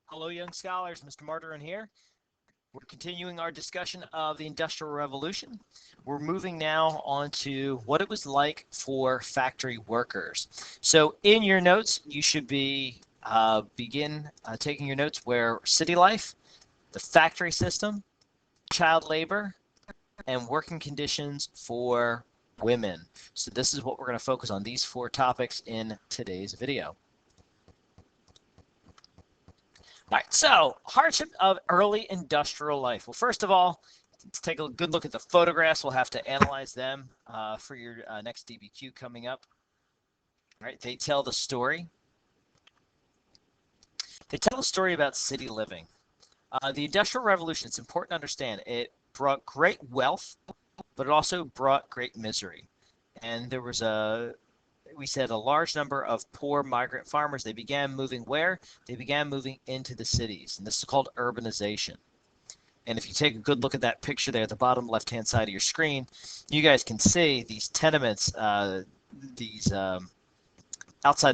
Hello, young scholars. Mr. Martyrin here. We're continuing our discussion of the Industrial Revolution. We're moving now on to what it was like for factory workers. So in your notes, you should begin taking your notes where city life, the factory system, child labor, and working conditions for women. So this is what we're going to focus on, these four topics in today's video. All right, so hardship of early industrial life. Well, first of all, let's take a good look at the photographs. We'll have to analyze them for your next DBQ coming up. All right, they tell the story. They tell a story about city living. The Industrial Revolution, it's important to understand, it brought great wealth, but it also brought great misery. And there was we said a large number of poor migrant farmers. They began moving where? They began moving into the cities, and this is called urbanization. And if you take a good look at that picture there at the bottom left-hand side of your screen, you guys can see these tenements, outside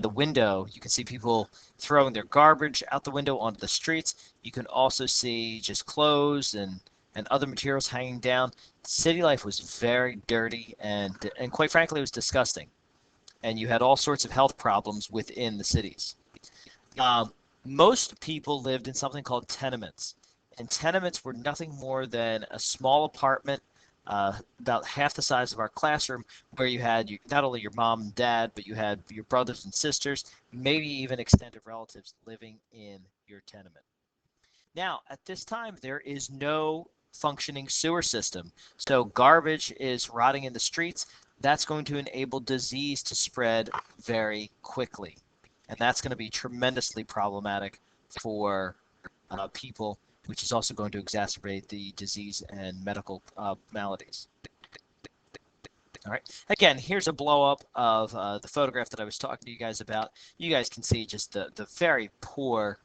the window. You can see people throwing their garbage out the window onto the streets. You can also see just clothes and other materials hanging down. City life was very dirty and quite frankly, it was disgusting. And you had all sorts of health problems within the cities. Most people lived in something called tenements, and tenements were nothing more than a small apartment about half the size of our classroom, where you had not only your mom and dad, but you had your brothers and sisters, maybe even extended relatives living in your tenement. Now, at this time, there is no functioning sewer system, so garbage is rotting in the streets. That's going to enable disease to spread very quickly. And that's going to be tremendously problematic for people, which is also going to exacerbate the disease and medical maladies. All right. Again, here's a blow up of the photograph that I was talking to you guys about. You guys can see just the very poor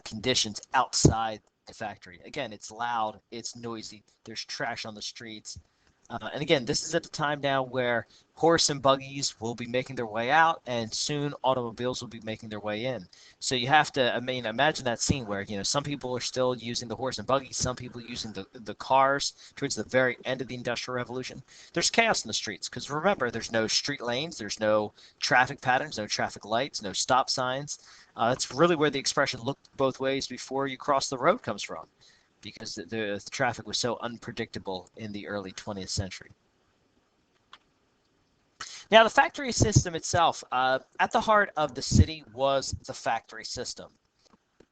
conditions outside the factory. Again, it's loud, it's noisy, there's trash on the streets. And again, this is at the time now where horse and buggies will be making their way out, and soon automobiles will be making their way in. So you have to, imagine that scene where, some people are still using the horse and buggies, some people using the cars towards the very end of the Industrial Revolution. There's chaos in the streets because remember, there's no street lanes, there's no traffic patterns, no traffic lights, no stop signs. That's really where the expression "look both ways before you cross the road" comes from, because the traffic was so unpredictable in the early 20th century. Now, the factory system itself, at the heart of the city was the factory system.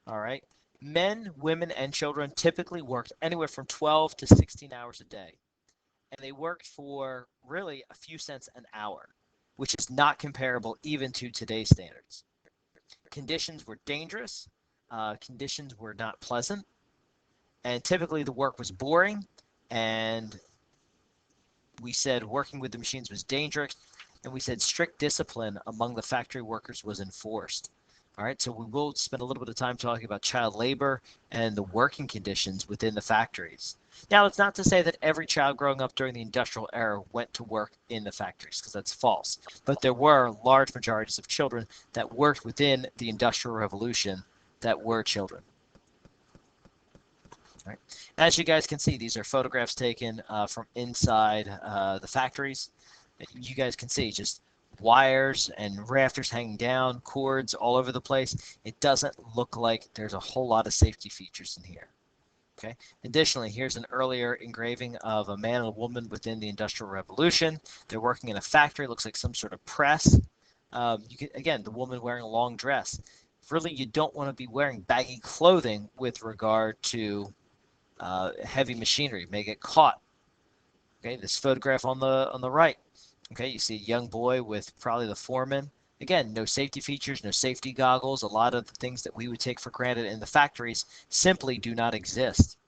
All right. Men, women, and children typically worked anywhere from 12 to 16 hours a day. And they worked for really a few cents an hour, which is not comparable even to today's standards. Conditions were dangerous. Conditions were not pleasant. And typically the work was boring, and we said working with the machines was dangerous, and we said strict discipline among the factory workers was enforced. All right, so we will spend a little bit of time talking about child labor and the working conditions within the factories. Now, it's not to say that every child growing up during the industrial era went to work in the factories, because that's false. But there were large majorities of children that worked within the Industrial Revolution that were children. Right. As you guys can see, these are photographs taken from inside the factories. You guys can see just wires and rafters hanging down, cords all over the place. It doesn't look like there's a whole lot of safety features in here. Okay. Additionally, here's an earlier engraving of a man and a woman within the Industrial Revolution. They're working in a factory. It looks like some sort of press. Again, the woman wearing a long dress. Really, you don't want to be wearing baggy clothing with regard to heavy machinery. May get caught. Okay, this photograph on the right. Okay, you see a young boy with probably the foreman. Again, no safety features, no safety goggles. A lot of the things that we would take for granted in the factories simply do not exist.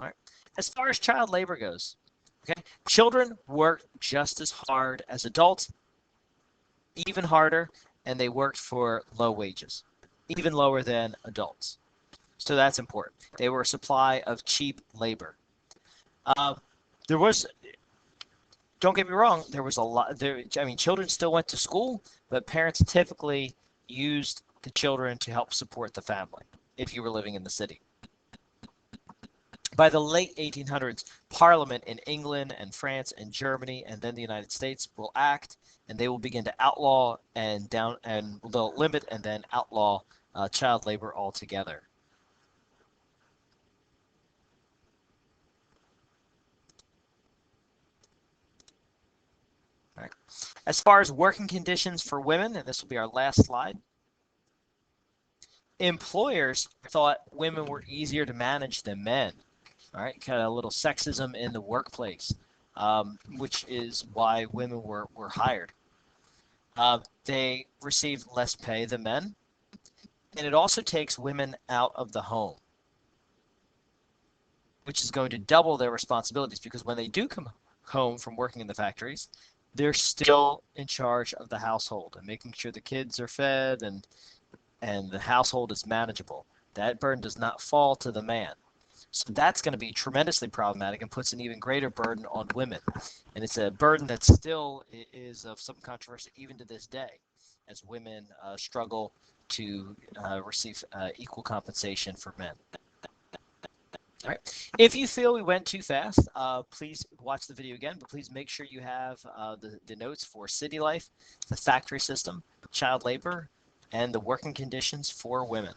All right. As far as child labor goes, okay, children work just as hard as adults, even harder, and they worked for low wages, even lower than adults. So that's important. They were a supply of cheap labor. There was, don't get me wrong, there was a lot. Children still went to school, but parents typically used the children to help support the family if you were living in the city. By the late 1800s, Parliament in England and France and Germany and then the United States will act, and they will begin to outlaw and they'll limit and then outlaw child labor altogether. All right. As far as working conditions for women, and this will be our last slide, employers thought women were easier to manage than men. All right, kind of a little sexism in the workplace, which is why women were hired. They received less pay than men, and it also takes women out of the home, which is going to double their responsibilities because when they do come home from working in the factories, they're still in charge of the household and making sure the kids are fed and the household is manageable. That burden does not fall to the man. So that's going to be tremendously problematic and puts an even greater burden on women. And it's a burden that still is of some controversy even to this day, as women struggle to receive equal compensation for men. All right. If you feel we went too fast, please watch the video again, but please make sure you have the notes for city life, the factory system, child labor, and the working conditions for women.